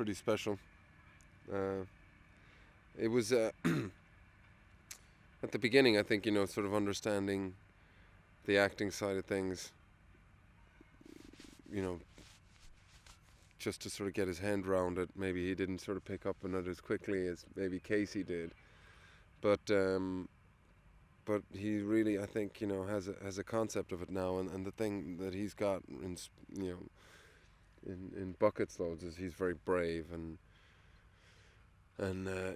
pretty special. It was at the beginning, I think, sort of understanding the acting side of things, just to sort of get his hand around it. Maybe he didn't sort of pick up on it as quickly as maybe Casey did, but he really, I think, has a concept of it now, and the thing that he's got in buckets loads is he's very brave, and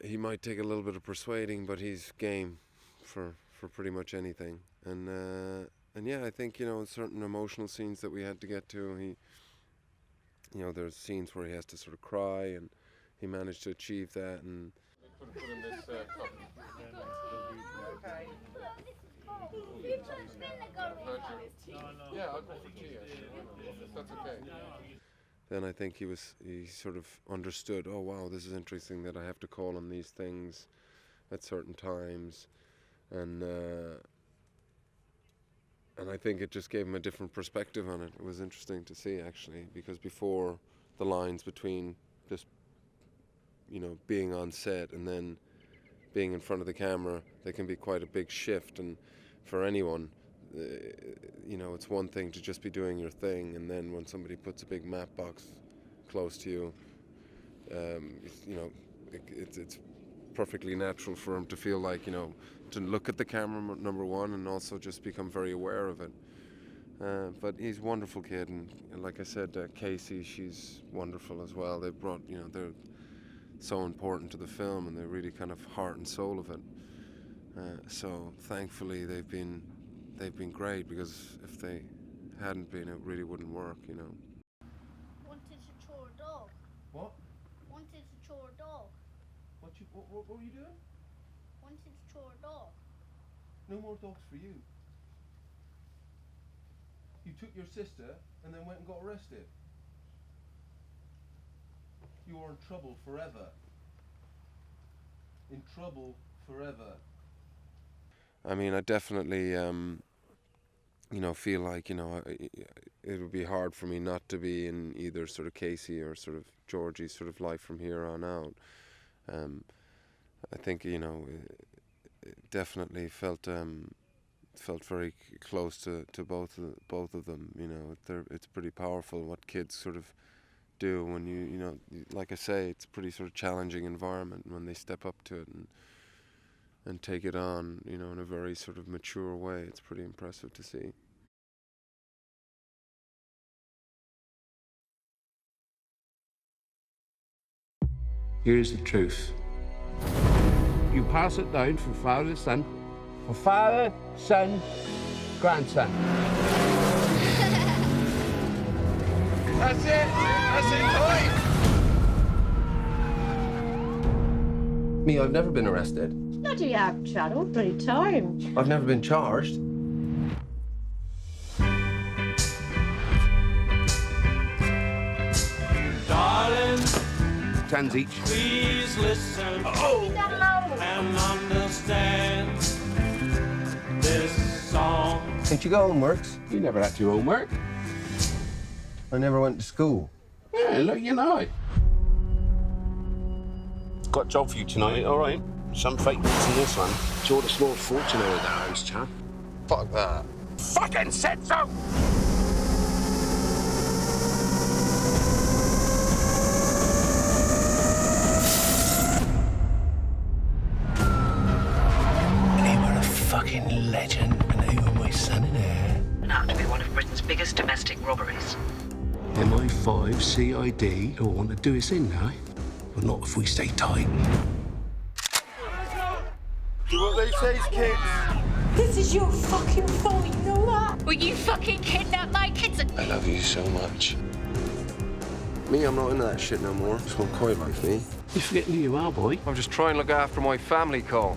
he might take a little bit of persuading, but he's game for pretty much anything. And yeah, I think, in certain emotional scenes that we had to get to, there's scenes where he has to sort of cry, and he managed to achieve that. And put in this cup. Okay. Yeah, I'll put the tea. That's okay. Then I think he sort of understood, oh wow, this is interesting that I have to call on these things at certain times, and I think it just gave him a different perspective on it. It was interesting to see, actually, because before, the lines between just being on set and then being in front of the camera, they can be quite a big shift, and for anyone, it's one thing to just be doing your thing, and then when somebody puts a big map box close to you, it's perfectly natural for him to feel like, to look at the camera, number one, and also just become very aware of it. But he's a wonderful kid, and like I said, Casey, she's wonderful as well. They brought, they're so important to the film, and they're really kind of heart and soul of it. So thankfully they've been great, because if they hadn't been, it really wouldn't work, Wanted to chore a dog. What? Wanted to chore a dog. What were you doing? Wanted to chore a dog. No more dogs for you. You took your sister and then went and got arrested. You are in trouble forever. In trouble forever. I mean, I definitely, feel like, it would be hard for me not to be in either sort of Casey or sort of Georgie's sort of life from here on out. I think, it definitely felt very close to both of them. It's pretty powerful what kids sort of do when you like I say, it's a pretty sort of challenging environment, when they step up to it and take it on, in a very sort of mature way. It's pretty impressive to see. Here's the truth. You pass it down from father to son, from father, son, grandson. That's it! That's it, boy! Me, I've never been arrested. Bloody have, Channel, 3 times. I've never been charged. Darling, 10 each. please listen and understand this song. Didn't you go homeworks? You never had to homework. I never went to school. Yeah, look, it. Got a job for you tonight, all right? Some fake bits in this one. Sort of small fortune out of that house, chap. Fuck that. Fucking said so! They were a fucking legend, and they were my son and heir. Now to be one of Britain's biggest domestic robberies. MI5, CID, all want to do us in now. But not if we stay tight. Do what they say, kids. This is your fucking fault, you know that? Will you fucking kidnap my kids? I love you so much. Me, I'm not into that shit no more. Just want quiet like me. You forgetting who you are, boy? I'm just trying to look after my family, Cole.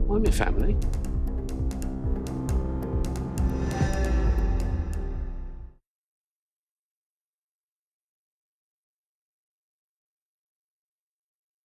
I'm your family.